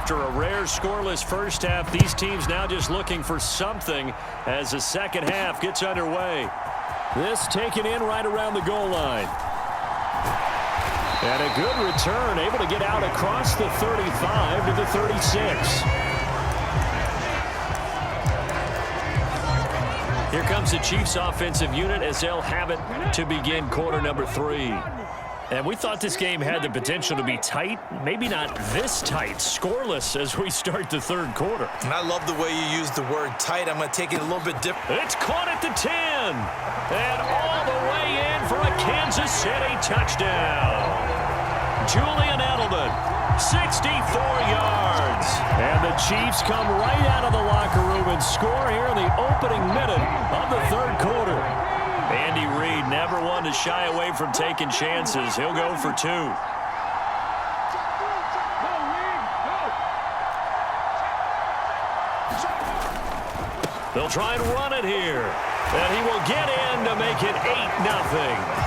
After a rare scoreless first half, these teams now just looking for something as the second half gets underway. This taken in right around the goal line. And a good return, able to get out across the 35 to the 36. Here comes the Chiefs offensive unit as they'll have it to begin quarter number 3. And we thought this game had the potential to be tight, maybe not this tight, scoreless as we start the third quarter. And I love the way you use the word tight. I'm going to take it a little bit different. It's caught at the 10. And all the way in for a Kansas City touchdown. Julian Edelman, 64 yards. And the Chiefs come right out of the locker room and score here in the opening minute of the third quarter. Andy Reid never one to shy away from taking chances. He'll go for 2. They'll try and run it here. And he will get in to make it 8-0.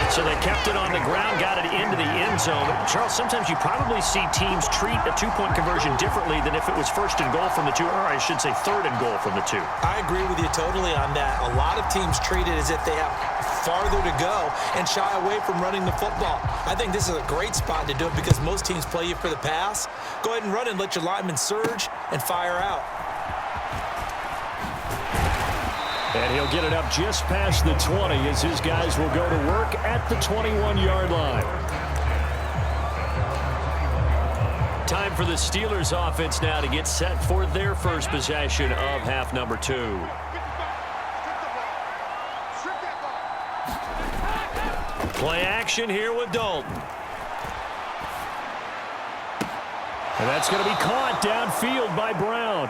So they kept it on the ground, got it into the end zone. Charles, sometimes you probably see teams treat a two-point conversion differently than if it was first and goal from the 2, or I should say third and goal from the 2. I agree with you totally on that. A lot of teams treat it as if they have farther to go and shy away from running the football. I think this is a great spot to do it because most teams play you for the pass. Go ahead and run and let your linemen surge and fire out. And he'll get it up just past the 20 as his guys will go to work at the 21-yard line. Time for the Steelers offense now to get set for their first possession of half number 2. Play action here with Dalton. And that's going to be caught downfield by Brown.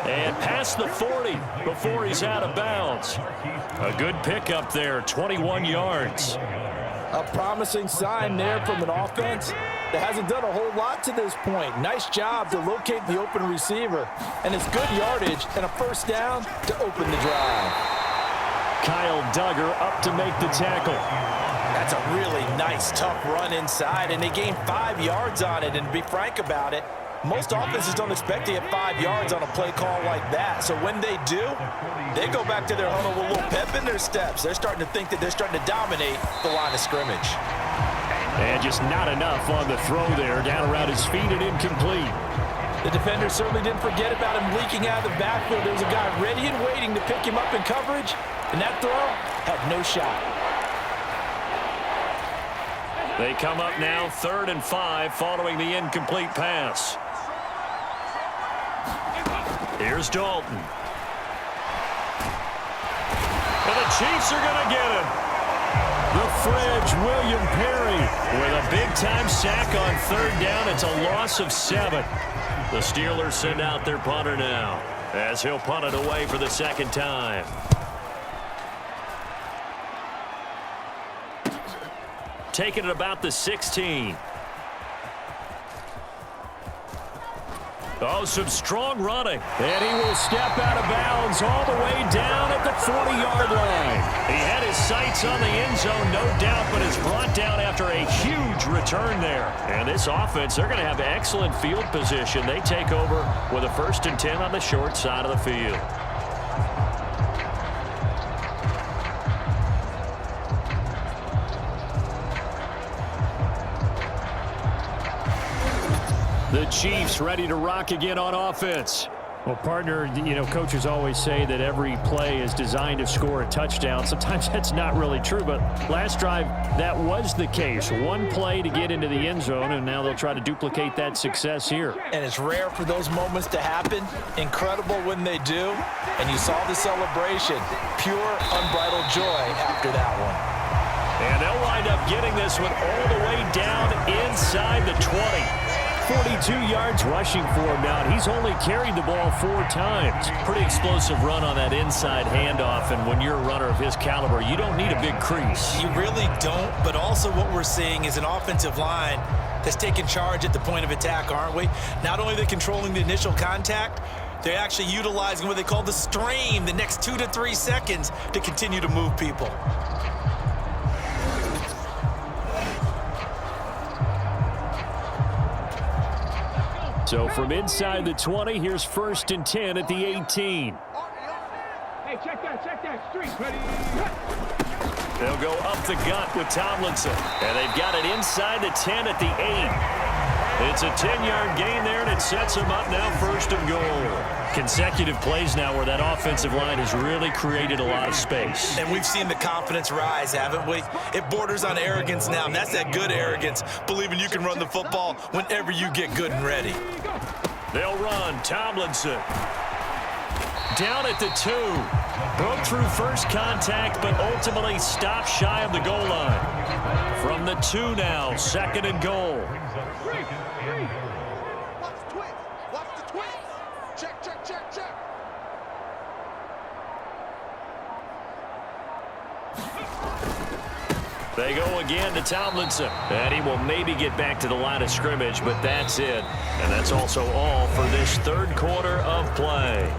And past the 40 before he's out of bounds. A good pickup there, 21 yards. A promising sign there from an offense that hasn't done a whole lot to this point. Nice job to locate the open receiver. And it's good yardage and a first down to open the drive. Kyle Duggar up to make the tackle. That's a really nice, tough run inside, and they gained 5 yards on it. And to be frank about it, most offenses don't expect to get 5 yards on a play call like that. So when they do, they go back to their huddle with a little pep in their steps. They're starting to think that they're starting to dominate the line of scrimmage. And just not enough on the throw there, down around his feet and incomplete. The defender certainly didn't forget about him leaking out of the backfield. There was a guy ready and waiting to pick him up in coverage, and that throw had no shot. They come up now 3rd and 5 following the incomplete pass. Here's Dalton. And the Chiefs are going to get him. The Fridge, William Perry, with a big-time sack on 3rd down. It's a loss of 7. The Steelers send out their punter now as he'll punt it away for the second time. Taking it about the 16. Oh, some strong running. And he will step out of bounds all the way down at the 40-yard line. He had his sights on the end zone, no doubt, but is brought down after a huge return there. And this offense, they're going to have excellent field position. They take over with a 1st and 10 on the short side of the field. The Chiefs ready to rock again on offense. Well, partner, coaches always say that every play is designed to score a touchdown. Sometimes that's not really true, but last drive, that was the case. One play to get into the end zone, and now they'll try to duplicate that success here. And it's rare for those moments to happen. Incredible when they do. And you saw the celebration. Pure, unbridled joy after that one. And they'll wind up getting this one all the way down inside the 20. 42 yards rushing for him now. He's only carried the ball 4 times. Pretty explosive run on that inside handoff, and when you're a runner of his caliber, you don't need a big crease. You really don't, but also what we're seeing is an offensive line that's taking charge at the point of attack, aren't we? Not only are they controlling the initial contact, they're actually utilizing what they call the strain, the next 2 to 3 seconds, to continue to move people. So from inside the 20, here's 1st and 10 at the 18. Hey, check that, street, ready? They'll go up the gut with Tomlinson. And they've got it inside the 10 at the 8. It's a 10-yard gain there, and it sets them up now 1st and goal. Consecutive plays now where that offensive line has really created a lot of space. And we've seen the confidence rise, haven't we? It borders on arrogance now, and that's that good arrogance, believing you can run the football whenever you get good and ready. They'll run. Tomlinson down at the 2. Broke through first contact, but ultimately stopped shy of the goal line. From the 2 now, 2nd and goal. Watch the twist. Check. They go again to Tomlinson. And he will maybe get back to the line of scrimmage, but that's it. And that's also all for this 3rd quarter of play.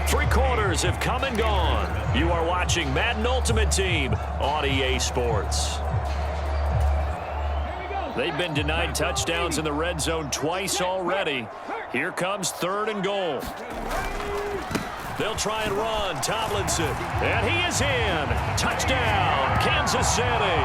3 quarters have come and gone. You are watching Madden Ultimate Team on EA Sports. They've been denied touchdowns in the red zone twice already. Here comes 3rd and goal. They'll try and run. Tomlinson. And he is in. Touchdown, Kansas City.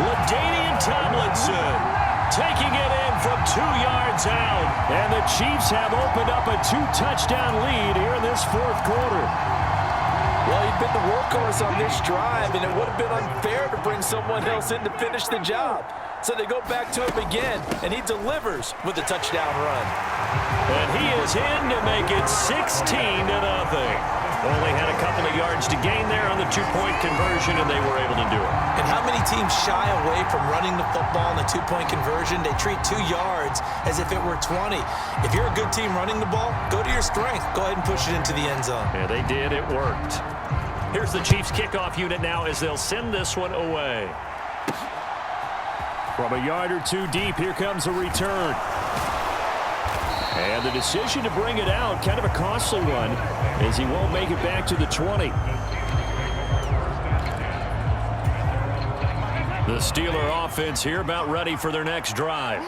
LaDainian Tomlinson taking it in from 2 yards out. And the Chiefs have opened up a 2-touchdown lead here in this 4th quarter. Well, he'd been the workhorse on this drive, and it would have been unfair to bring someone else in to finish the job. So they go back to him again, and he delivers with a touchdown run. And he is in to make it 16-0. Only had a couple of yards to gain there on the 2-point conversion, and they were able to do it. And how many teams shy away from running the football in the 2-point conversion? They treat 2 yards as if it were 20. If you're a good team running the ball, go to your strength. Go ahead and push it into the end zone. Yeah, they did. It worked. Here's the Chiefs kickoff unit now as they'll send this one away. From a yard or 2 deep, here comes a return. And the decision to bring it out, kind of a costly one, as he won't make it back to the 20. The Steeler offense here about ready for their next drive.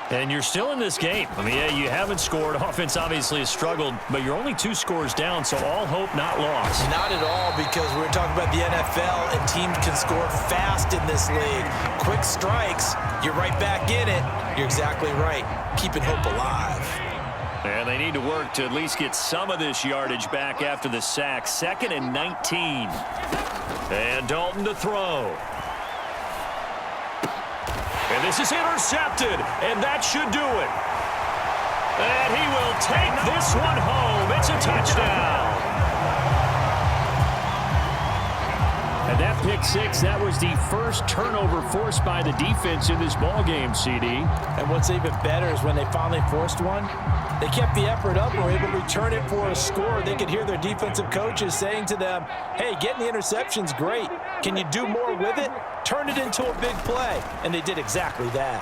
And you're still in this game. I mean, yeah, you haven't scored. Offense obviously has struggled, but you're only 2 scores down, so all hope not lost. Not at all, because we're talking about the NFL, and teams can score fast in this league. Quick strikes, you're right back in it. You're exactly right. Keeping hope alive. And they need to work to at least get some of this yardage back after the sack. 2nd and 19. And Dalton to throw. And this is intercepted, and that should do it. And he will take this one home. It's a touchdown. And that pick 6, that was the first turnover forced by the defense in this ballgame, CD. And what's even better is when they finally forced one, they kept the effort up and were able to return it for a score. They could hear their defensive coaches saying to them, hey, getting the interception's great. Can you do more with it? Turn it into a big play. And they did exactly that.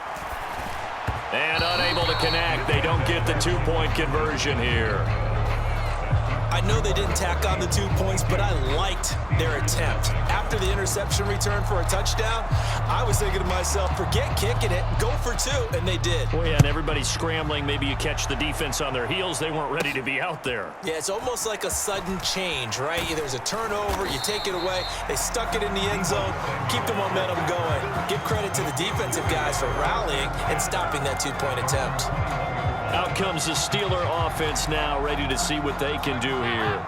And unable to connect. They don't get the 2-point conversion here. I know they didn't tack on the 2 points, but I liked their attempt. After the interception return for a touchdown, I was thinking to myself, forget kicking it, go for 2, and they did. Well, yeah, and everybody's scrambling. Maybe you catch the defense on their heels. They weren't ready to be out there. Yeah, it's almost like a sudden change, right? There's a turnover, you take it away, they stuck it in the end zone, keep the momentum going. Give credit to the defensive guys for rallying and stopping that 2-point attempt. Out comes the Steeler offense now, ready to see what they can do here.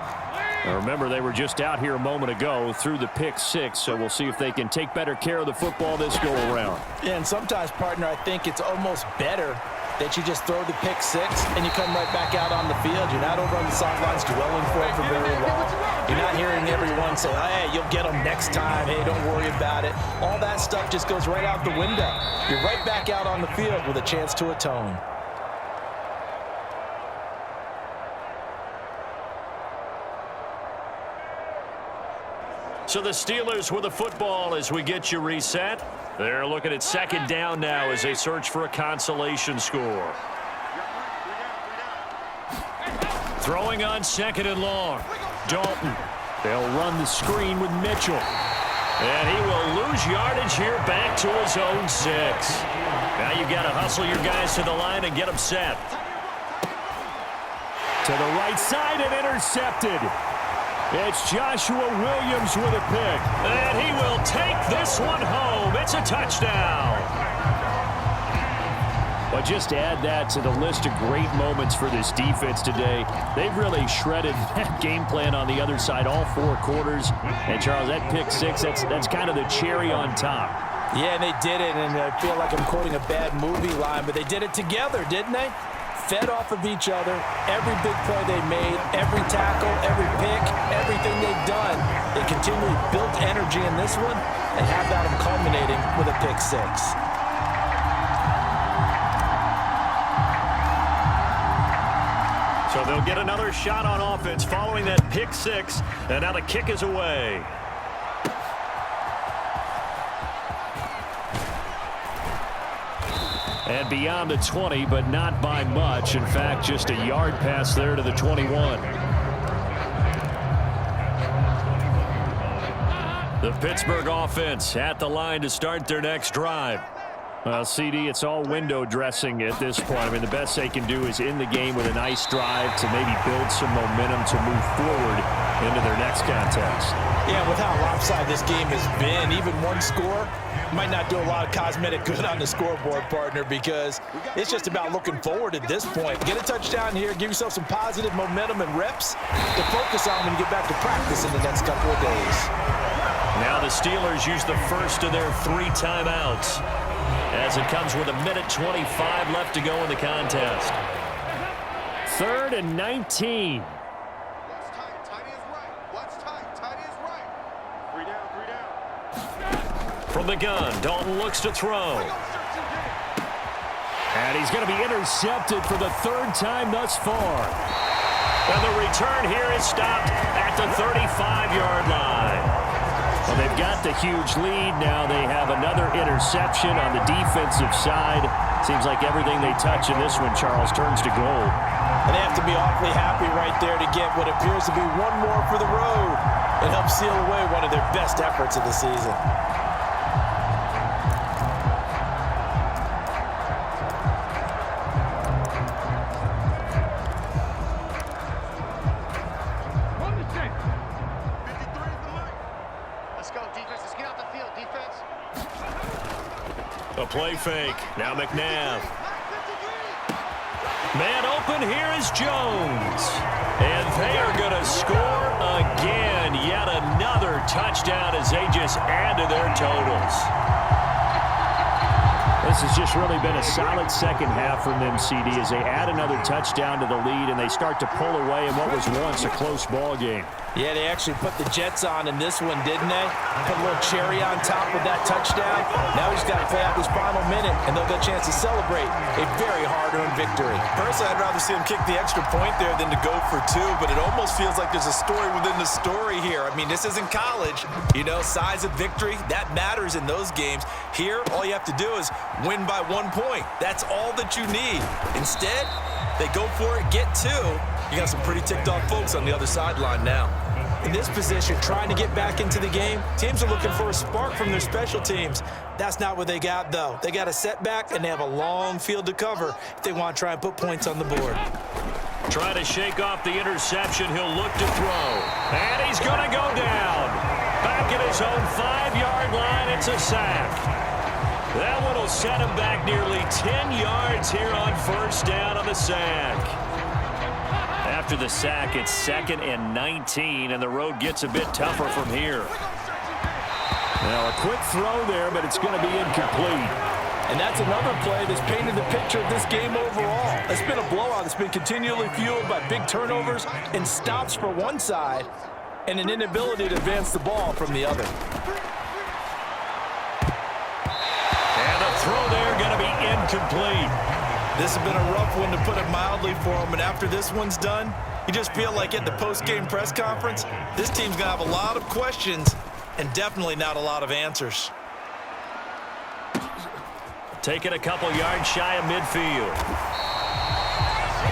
Now remember, they were just out here a moment ago through the pick 6, so we'll see if they can take better care of the football this go-around. Yeah, and sometimes, partner, I think it's almost better that you just throw the pick 6 and you come right back out on the field. You're not over on the sidelines dwelling for it for very long. You're not hearing everyone say, oh, hey, you'll get them next time. Hey, don't worry about it. All that stuff just goes right out the window. You're right back out on the field with a chance to atone. So the Steelers with the football as we get you reset. They're looking at 2nd down now as they search for a consolation score. Throwing on 2nd and long. Dalton. They'll run the screen with Mitchell. And he will lose yardage here back to his own 6. Now you've got to hustle your guys to the line and get them set. To the right side and intercepted. It's Joshua Williams with a pick. And he will take this one home. It's a touchdown. But just add that to the list of great moments for this defense today. They've really shredded that game plan on the other side all 4 quarters. And, Charles, that pick 6, that's kind of the cherry on top. Yeah, and they did it, and I feel like I'm quoting a bad movie line, but they did it together, didn't they? Fed off of each other, every big play they made, every tackle, every pick, everything they've done. They continually built energy in this one, and how about them culminating with a pick 6? So they'll get another shot on offense following that pick 6, and now the kick is away. And beyond the 20, but not by much. In fact, just a yard pass there to the 21. The Pittsburgh offense at the line to start their next drive. Well, CD, it's all window dressing at this point. I mean, the best they can do is end the game with a nice drive to maybe build some momentum to move forward into their next contest. Yeah, with how lopsided this game has been, even one score might not do a lot of cosmetic good on the scoreboard, partner, because it's just about looking forward at this point. Get a touchdown here, give yourself some positive momentum and reps to focus on when you get back to practice in the next couple of days. Now the Steelers use the first of their 3 timeouts as it comes with 1:25 left to go in the contest. 3rd and 19. What's tight? Tight is right. What's tight? Tight is right. 3 down, 3 down. From the gun, Dalton looks to throw. And he's going to be intercepted for the 3rd time thus far. And the return here is stopped at the 35-yard line. Well, they've got the huge lead. Now they have another interception on the defensive side. Seems like everything they touch in this one, Charles, turns to gold. And they have to be awfully happy right there to get what appears to be one more for the road and help seal away one of their best efforts of the season. A play fake. Now McNabb. Man open, here is Jones. And they are going to score again. Yet another touchdown as they just add to their totals. This has just really been a solid second half from them, CD, as they add another touchdown to the lead and they start to pull away in what was once a close ball game. Yeah, they actually put the Jets on in this one, didn't they? Put a little cherry on top of that touchdown. Now he's got to play out this final minute, and they'll get a chance to celebrate a very hard-earned victory. Personally, I'd rather see him kick the extra point there than to go for 2, but it almost feels like there's a story within the story here. I mean, this isn't college. You know, size of victory, that matters in those games. Here, all you have to do is win by 1 point. That's all that you need. Instead, they go for it, get 2. You got some pretty ticked-off folks on the other sideline now. In this position, trying to get back into the game, teams are looking for a spark from their special teams. That's not what they got, though. They got a setback, and they have a long field to cover if they want to try and put points on the board. Trying to shake off the interception. He'll look to throw. And he's going to go down. Back at his own 5-yard line, it's a sack. That one will set him back nearly 10 yards here on first down on the sack. After the sack, it's 2nd and 19, and the road gets a bit tougher from here. Now, a quick throw there, but it's going to be incomplete. And that's another play that's painted the picture of this game overall. It's been a blowout that's been continually fueled by big turnovers and stops for one side and an inability to advance the ball from the other. And the throw there going to be incomplete. This has been a rough one, to put it mildly, for him. And after this one's done, you just feel like at the post-game press conference, this team's going to have a lot of questions and definitely not a lot of answers. Taking a couple yards shy of midfield.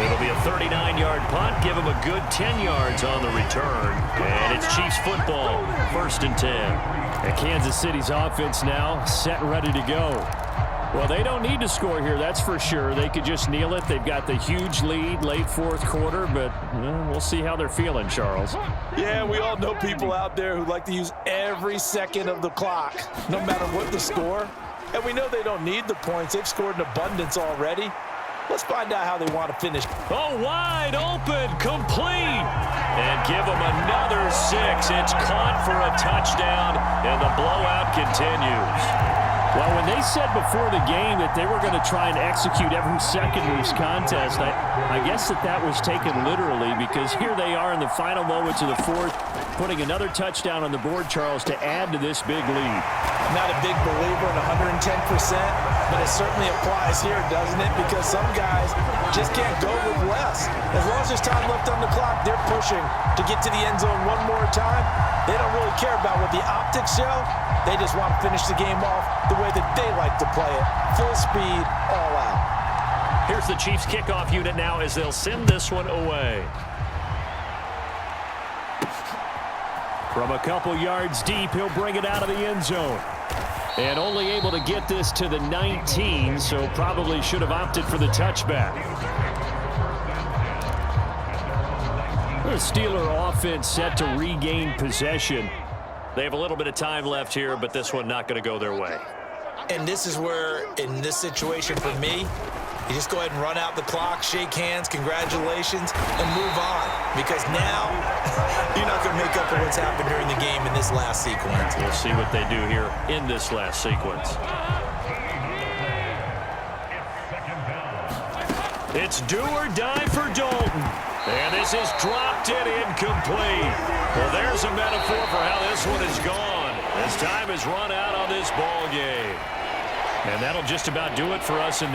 It'll be a 39-yard punt. Give him a good 10 yards on the return. And it's Chiefs football, 1st and 10. And Kansas City's offense now set and ready to go. Well, they don't need to score here, that's for sure. They could just kneel it. They've got the huge lead late fourth quarter, but we'll see how they're feeling, Charles. Yeah, we all know people out there who like to use every second of the clock, no matter what the score. And we know they don't need the points. They've scored in abundance already. Let's find out how they want to finish. Oh, wide open, complete. And give them another 6. It's caught for a touchdown, and the blowout continues. Well, when they said before the game that they were going to try and execute every second of this contest, I guess that was taken literally, because here they are in the final moments of the fourth, putting another touchdown on the board, Charles, to add to this big lead. I'm not a big believer in 110%, but it certainly applies here, doesn't it? Because some guys just can't go with less. As long as there's time left on the clock, they're pushing to get to the end zone one more time. They don't really care about what the optics show. They just want to finish the game off the way that they like to play it. Full speed, all out. Here's the Chiefs kickoff unit now as they'll send this one away. From a couple yards deep, he'll bring it out of the end zone. And only able to get this to the 19, so probably should have opted for the touchback. The Steeler offense set to regain possession. They have a little bit of time left here, but this one not going to go their way. And this is where, in this situation for me, you just go ahead and run out the clock, shake hands, congratulations, and move on. Because now, you're not going to make up for what's happened during the game in this last sequence. We'll see what they do here in this last sequence. It's do or die for Dalton. And this is dropped and incomplete. Well, there's a metaphor for how this one is gone. As time has run out on this ball game. And that'll just about do it for us in this.